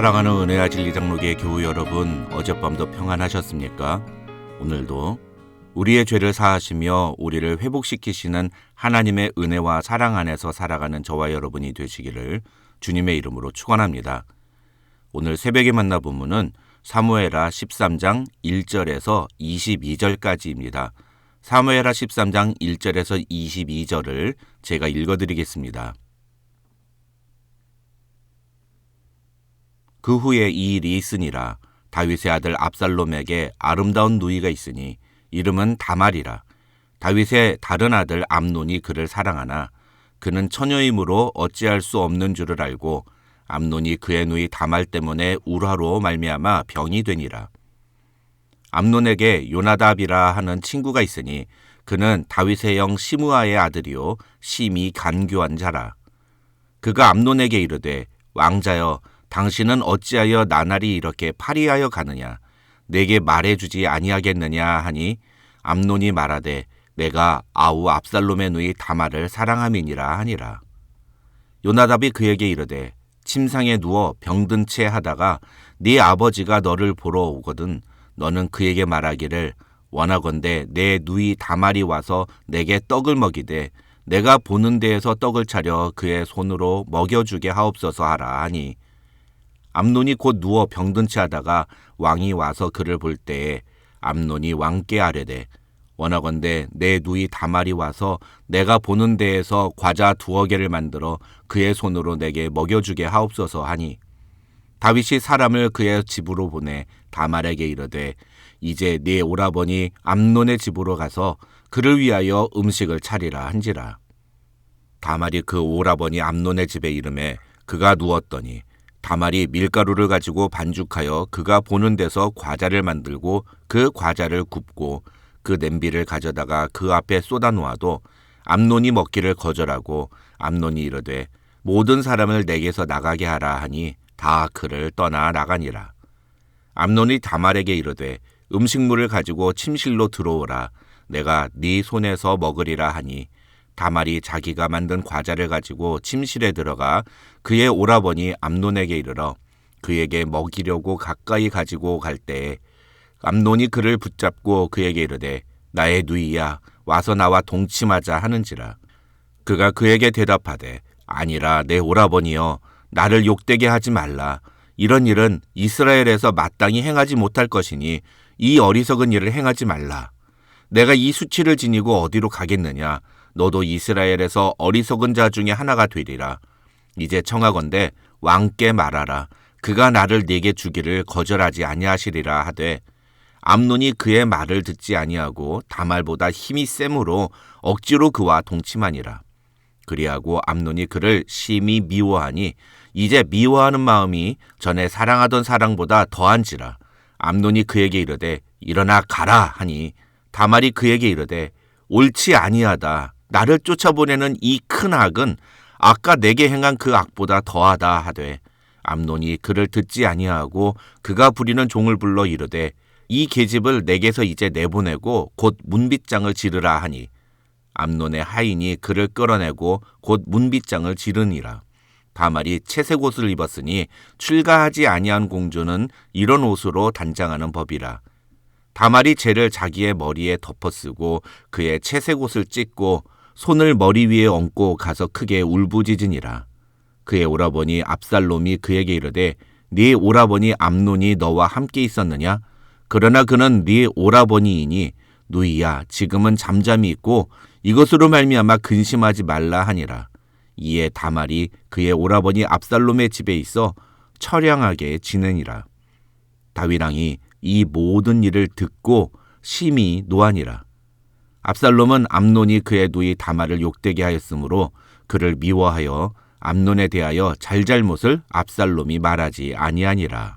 사랑하는 은혜와 진리 장로교회 교우 여러분, 어젯밤도 평안하셨습니까? 오늘도 우리의 죄를 사하시며 우리를 회복시키시는 하나님의 은혜와 사랑 안에서 살아가는 저와 여러분이 되시기를 주님의 이름으로 축원합니다. 오늘 새벽에 만나 본문은 사무엘하 13장 1절에서 22절까지입니다. 사무엘하 13장 1절에서 22절을 제가 읽어드리겠습니다. 그 후에 이 일이 있으니라. 다윗의 아들 압살롬에게 아름다운 누이가 있으니 이름은 다말이라. 다윗의 다른 아들 암논이 그를 사랑하나 그는 처녀이므로 어찌할 수 없는 줄을 알고 암논이 그의 누이 다말 때문에 울화로 말미암아 병이 되니라. 암논에게 요나답이라 하는 친구가 있으니 그는 다윗의 영 시므아의 아들이요 심히 간교한 자라. 그가 암논에게 이르되 왕자여 당신은 어찌하여 나날이 이렇게 파리하여 가느냐? 내게 말해주지 아니하겠느냐 하니 암논이 말하되 내가 아우 압살롬의 누이 다말을 사랑함이니라 하니라. 요나답이 그에게 이르되 침상에 누워 병든 채 하다가 네 아버지가 너를 보러 오거든 너는 그에게 말하기를 원하건대 내 누이 다말이 와서 내게 떡을 먹이되 내가 보는 데에서 떡을 차려 그의 손으로 먹여주게 하옵소서 하라 하니 암논이 곧 누워 병든 채 하다가 왕이 와서 그를 볼 때에 암논이 왕께 아뢰되 원하건대 내 누이 다말이 와서 내가 보는 데에서 과자 2개를 만들어 그의 손으로 내게 먹여주게 하옵소서 하니 다윗이 사람을 그의 집으로 보내 다말에게 이르되 이제 네 오라버니 암논의 집으로 가서 그를 위하여 음식을 차리라 한지라. 다말이 그 오라버니 암논의 집에 이르매 그가 누웠더니 다말이 밀가루를 가지고 반죽하여 그가 보는 데서 과자를 만들고 그 과자를 굽고 그 냄비를 가져다가 그 앞에 쏟아 놓아도 암논이 먹기를 거절하고 암논이 이르되 모든 사람을 내게서 나가게 하라 하니 다 그를 떠나 나가니라. 암논이 다말에게 이르되 음식물을 가지고 침실로 들어오라. 내가 네 손에서 먹으리라 하니 다말이 자기가 만든 과자를 가지고 침실에 들어가 그의 오라버니 암논에게 이르러 그에게 먹이려고 가까이 가지고 갈 때에 암논이 그를 붙잡고 그에게 이르되 나의 누이야 와서 나와 동침하자 하는지라. 그가 그에게 대답하되 아니라 내 오라버니여 나를 욕되게 하지 말라. 이런 일은 이스라엘에서 마땅히 행하지 못할 것이니 이 어리석은 일을 행하지 말라. 내가 이 수치를 지니고 어디로 가겠느냐. 너도 이스라엘에서 어리석은 자 중에 하나가 되리라. 이제 청하건대 왕께 말하라. 그가 나를 네게 주기를 거절하지 아니하시리라 하되 암논이 그의 말을 듣지 아니하고 다말보다 힘이 세므로 억지로 그와 동침하니라. 그리하고 암논이 그를 심히 미워하니 이제 미워하는 마음이 전에 사랑하던 사랑보다 더한지라. 암논이 그에게 이르되 일어나 가라 하니 다말이 그에게 이르되 옳지 아니하다. 나를 쫓아보내는 이 큰 악은 아까 내게 행한 그 악보다 더하다 하되 암논이 그를 듣지 아니하고 그가 부리는 종을 불러 이르되 이 계집을 내게서 이제 내보내고 곧 문빗장을 지르라 하니 암논의 하인이 그를 끌어내고 곧 문빗장을 지르니라. 다말이 채색 옷을 입었으니 출가하지 아니한 공주는 이런 옷으로 단장하는 법이라. 다말이 재를 자기의 머리에 덮어쓰고 그의 채색 옷을 찢고 손을 머리 위에 얹고 가서 크게 울부짖으니라. 그의 오라버니 압살롬이 그에게 이르되 네 오라버니 암논이 너와 함께 있었느냐? 그러나 그는 네 오라버니이니 누이야 지금은 잠잠히 있고 이것으로 말미암아 근심하지 말라 하니라. 이에 다말이 그의 오라버니 압살롬의 집에 있어 처량하게 지내니라. 다윗 왕이 이 모든 일을 듣고 심히 노하니라. 압살롬은 암논이 그의 누이 다말을 욕되게 하였으므로 그를 미워하여 암논에 대하여 잘잘못을 압살롬이 말하지 아니하니라.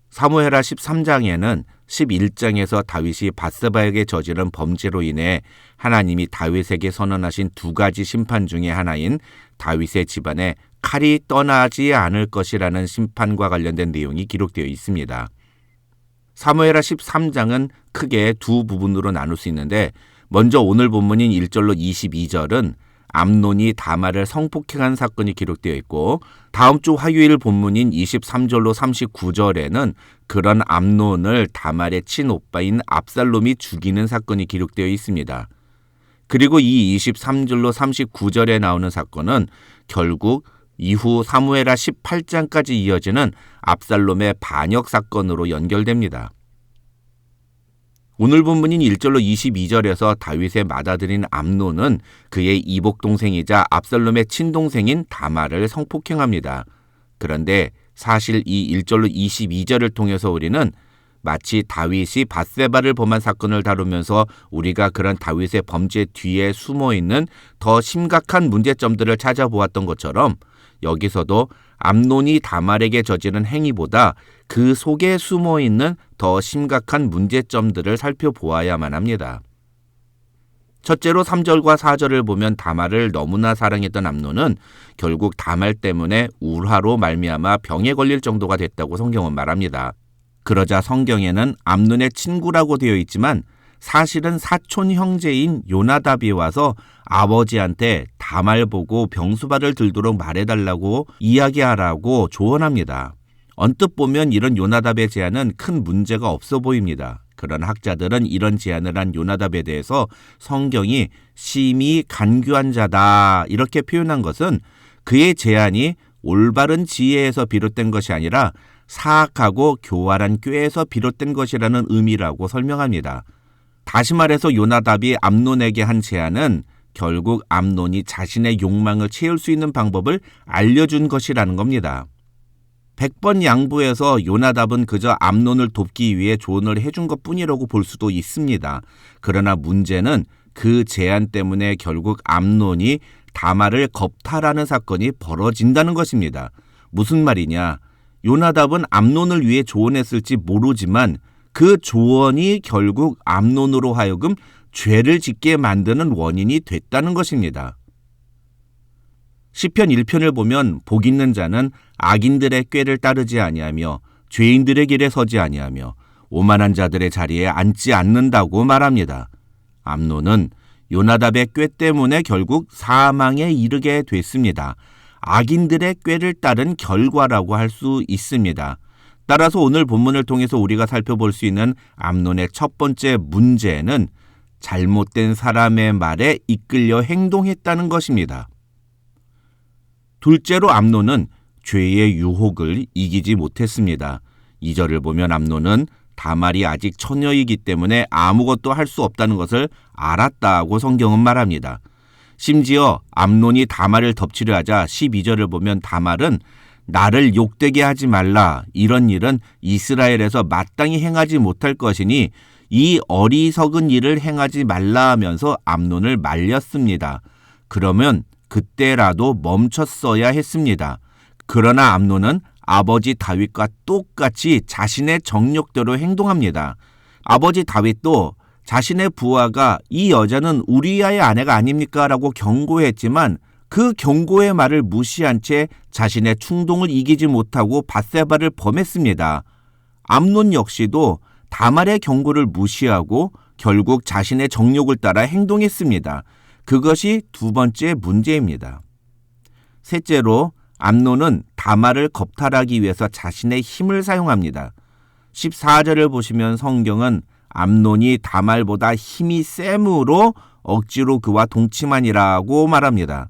사무엘하 13장에는 11장에서 다윗이 밧세바에게 저지른 범죄로 인해 하나님이 다윗에게 선언하신 2가지 심판 중에 하나인 다윗의 집안에 칼이 떠나지 않을 것이라는 심판과 관련된 내용이 기록되어 있습니다. 사무엘하 13장은 크게 두 부분으로 나눌 수 있는데 먼저 오늘 본문인 1절로 22절은 암논이 다말을 성폭행한 사건이 기록되어 있고, 다음 주 화요일 본문인 23절로 39절에는 그런 암논을 다말의 친오빠인 압살롬이 죽이는 사건이 기록되어 있습니다. 그리고 이 23절로 39절에 나오는 사건은 결국 이후 사무엘하 18장까지 이어지는 압살롬의 반역 사건으로 연결됩니다. 오늘 본문인 1절로 22절에서 다윗의 맏아들인 암논은 그의 이복 동생이자 압살롬의 친동생인 다말을 성폭행합니다. 그런데 사실 이 1절로 22절을 통해서 우리는 마치 다윗이 밧세바를 범한 사건을 다루면서 우리가 그런 다윗의 범죄 뒤에 숨어있는 더 심각한 문제점들을 찾아보았던 것처럼 여기서도 암논이 다말에게 저지른 행위보다 그 속에 숨어있는 더 심각한 문제점들을 살펴보아야만 합니다. 첫째로 3절과 4절을 보면 다말을 너무나 사랑했던 암논은 결국 다말 때문에 울화로 말미암아 병에 걸릴 정도가 됐다고 성경은 말합니다. 그러자 성경에는 암논의 친구라고 되어 있지만 사실은 사촌 형제인 요나답이 와서 아버지한테 다말 보고 병수발을 들도록 말해달라고 이야기하라고 조언합니다. 언뜻 보면 이런 요나답의 제안은 큰 문제가 없어 보입니다. 그러나 학자들은 이런 제안을 한 요나답에 대해서 성경이 심히 간교한 자다 이렇게 표현한 것은 그의 제안이 올바른 지혜에서 비롯된 것이 아니라 사악하고 교활한 꾀에서 비롯된 것이라는 의미라고 설명합니다. 다시 말해서 요나답이 암논에게 한 제안은 결국 암논이 자신의 욕망을 채울 수 있는 방법을 알려준 것이라는 겁니다. 100번 양보해서 요나답은 그저 암논을 돕기 위해 조언을 해준 것뿐이라고 볼 수도 있습니다. 그러나 문제는 그 제안 때문에 결국 암논이 다말을 겁탈하는 사건이 벌어진다는 것입니다. 무슨 말이냐? 요나답은 암논을 위해 조언했을지 모르지만 그 조언이 결국 암논으로 하여금 죄를 짓게 만드는 원인이 됐다는 것입니다. 시편 1편을 보면 복 있는 자는 악인들의 꾀를 따르지 아니하며 죄인들의 길에 서지 아니하며 오만한 자들의 자리에 앉지 않는다고 말합니다. 암논은 요나답의 꾀 때문에 결국 사망에 이르게 됐습니다. 악인들의 꾀를 따른 결과라고 할 수 있습니다. 따라서 오늘 본문을 통해서 우리가 살펴볼 수 있는 암논의 첫 번째 문제는 잘못된 사람의 말에 이끌려 행동했다는 것입니다. 둘째로 암논은 죄의 유혹을 이기지 못했습니다. 2절을 보면 암논은 다말이 아직 처녀이기 때문에 아무것도 할 수 없다는 것을 알았다고 성경은 말합니다. 심지어 암논이 다말을 덮치려 하자 12절을 보면 다말은 나를 욕되게 하지 말라. 이런 일은 이스라엘에서 마땅히 행하지 못할 것이니 이 어리석은 일을 행하지 말라 하면서 암논을 말렸습니다. 그러면 그때라도 멈췄어야 했습니다. 그러나 암논은 아버지 다윗과 똑같이 자신의 정욕대로 행동합니다. 아버지 다윗도 자신의 부하가 이 여자는 우리아의 아내가 아닙니까? 라고 경고했지만 그 경고의 말을 무시한 채 자신의 충동을 이기지 못하고 밧세바를 범했습니다. 암논 역시도 다말의 경고를 무시하고 결국 자신의 정욕을 따라 행동했습니다. 그것이 두 번째 문제입니다. 셋째로 암논은 다말을 겁탈하기 위해서 자신의 힘을 사용합니다. 14절을 보시면 성경은 암논이 다말보다 힘이 세므로 억지로 그와 동침하니라고 말합니다.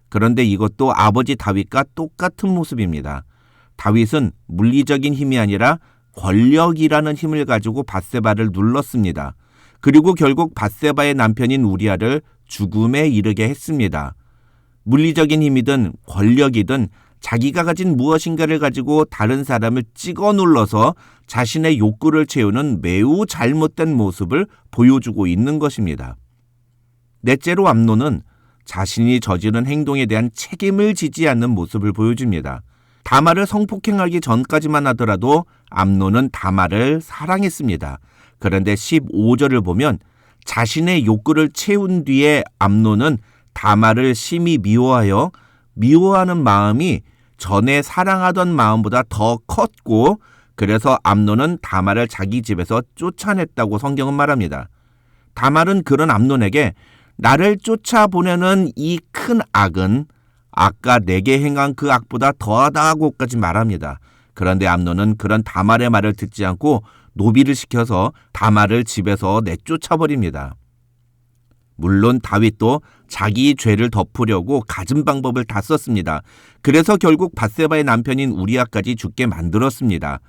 그런데 이것도 아버지 다윗과 똑같은 모습입니다. 다윗은 물리적인 힘이 아니라 권력이라는 힘을 가지고 밧세바를 눌렀습니다. 그리고 결국 밧세바의 남편인 우리아를 죽음에 이르게 했습니다. 물리적인 힘이든 권력이든 자기가 가진 무엇인가를 가지고 다른 사람을 찍어 눌러서 자신의 욕구를 채우는 매우 잘못된 모습을 보여주고 있는 것입니다. 넷째로 암논은 자신이 저지른 행동에 대한 책임을 지지 않는 모습을 보여줍니다. 다말을 성폭행하기 전까지만 하더라도 암논은 다말을 사랑했습니다. 그런데 15절을 보면 자신의 욕구를 채운 뒤에 암논은 다말을 심히 미워하여 미워하는 마음이 전에 사랑하던 마음보다 더 컸고 그래서 암논은 다말을 자기 집에서 쫓아냈다고 성경은 말합니다. 다말은 그런 암논에게 나를 쫓아보내는 이 큰 악은 아까 내게 행한 그 악보다 더하다고까지 말합니다. 그런데 암논은 그런 다말의 말을 듣지 않고 노비를 시켜서 다말을 집에서 내쫓아버립니다. 물론 다윗도 자기 죄를 덮으려고 갖은 방법을 다 썼습니다. 그래서 결국 밧세바의 남편인 우리아까지 죽게 만들었습니다.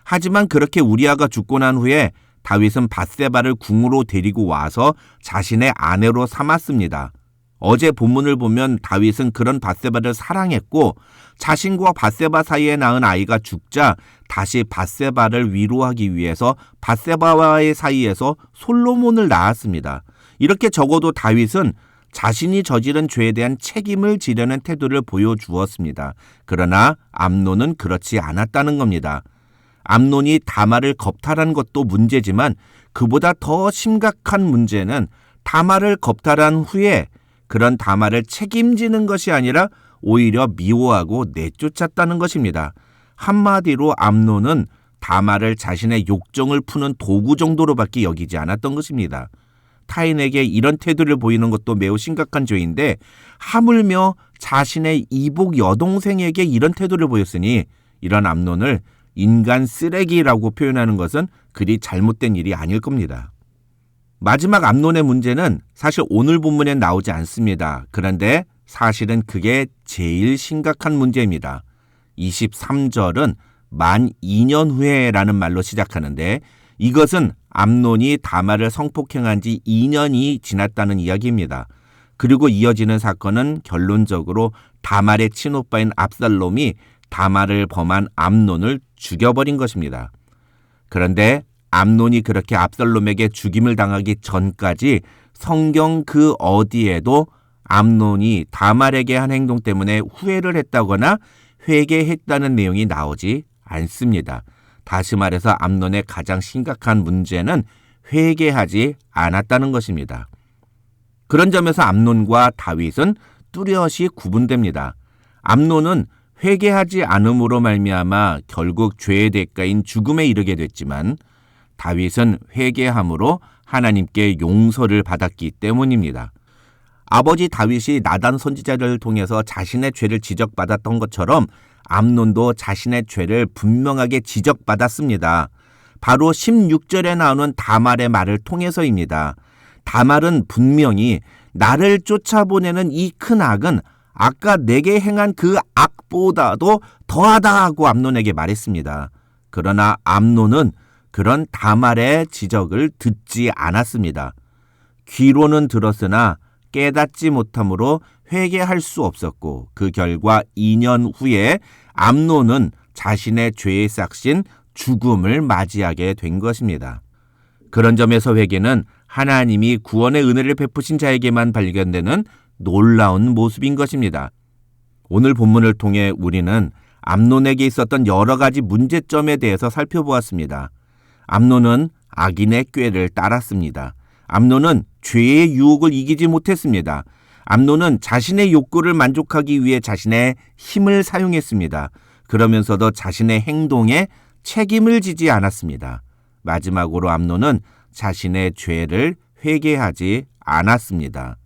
하지만 그렇게 우리아가 죽고 난 후에 다윗은 밧세바를 궁으로 데리고 와서 자신의 아내로 삼았습니다. 어제 본문을 보면 다윗은 그런 밧세바를 사랑했고 자신과 밧세바 사이에 낳은 아이가 죽자 다시 밧세바를 위로하기 위해서 밧세바와의 사이에서 솔로몬을 낳았습니다. 이렇게 적어도 다윗은 자신이 저지른 죄에 대한 책임을 지려는 태도를 보여주었습니다. 그러나 암논은 그렇지 않았다는 겁니다. 암논이 다말을 겁탈한 것도 문제지만 그보다 더 심각한 문제는 다말을 겁탈한 후에 그런 다말을 책임지는 것이 아니라 오히려 미워하고 내쫓았다는 것입니다. 한마디로 암논은 다말을 자신의 욕정을 푸는 도구 정도로밖에 여기지 않았던 것입니다. 타인에게 이런 태도를 보이는 것도 매우 심각한 죄인데 하물며 자신의 이복 여동생에게 이런 태도를 보였으니 이런 암논을 인간 쓰레기라고 표현하는 것은 그리 잘못된 일이 아닐 겁니다. 마지막 암논의 문제는 사실 오늘 본문에 나오지 않습니다. 그런데 사실은 그게 제일 심각한 문제입니다. 23절은 만 2년 후에라는 말로 시작하는데 이것은 암논이 다말을 성폭행한 지 2년이 지났다는 이야기입니다. 그리고 이어지는 사건은 결론적으로 다말의 친오빠인 압살롬이 다말을 범한 암논을 죽여버린 것입니다. 그런데 암논이 그렇게 압살롬에게 죽임을 당하기 전까지 성경 그 어디에도 암논이 다말에게 한 행동 때문에 후회를 했다거나 회개했다는 내용이 나오지 않습니다. 다시 말해서 암논의 가장 심각한 문제는 회개하지 않았다는 것입니다. 그런 점에서 암논과 다윗은 뚜렷이 구분됩니다. 암논은 회개하지 않음으로 말미암아 결국 죄의 대가인 죽음에 이르게 됐지만 다윗은 회개함으로 하나님께 용서를 받았기 때문입니다. 아버지 다윗이 나단 선지자를 통해서 자신의 죄를 지적받았던 것처럼 암논도 자신의 죄를 분명하게 지적받았습니다. 바로 16절에 나오는 다말의 말을 통해서입니다. 다말은 분명히 나를 쫓아보내는 이 큰 악은 아까 내게 행한 그 악보다도 더하다고 암논에게 말했습니다. 그러나 암논은 그런 다말의 지적을 듣지 않았습니다. 귀로는 들었으나 깨닫지 못함으로 회개할 수 없었고 그 결과 2년 후에 암논은 자신의 죄에 싹신 죽음을 맞이하게 된 것입니다. 그런 점에서 회개는 하나님이 구원의 은혜를 베푸신 자에게만 발견되는 놀라운 모습인 것입니다. 오늘 본문을 통해 우리는 암논에게 있었던 여러 가지 문제점에 대해서 살펴보았습니다. 암논은 악인의 꾀를 따랐습니다. 암논은 죄의 유혹을 이기지 못했습니다. 암논은 자신의 욕구를 만족하기 위해 자신의 힘을 사용했습니다. 그러면서도 자신의 행동에 책임을 지지 않았습니다. 마지막으로 암논은 자신의 죄를 회개하지 않았습니다.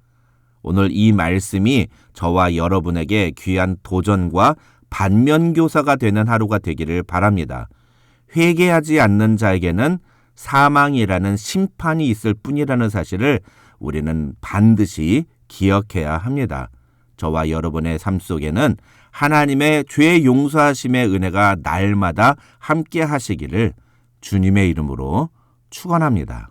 오늘 이 말씀이 저와 여러분에게 귀한 도전과 반면교사가 되는 하루가 되기를 바랍니다. 회개하지 않는 자에게는 사망이라는 심판이 있을 뿐이라는 사실을 우리는 반드시 기억해야 합니다. 저와 여러분의 삶 속에는 하나님의 죄 용서하심의 은혜가 날마다 함께 하시기를 주님의 이름으로 축원합니다.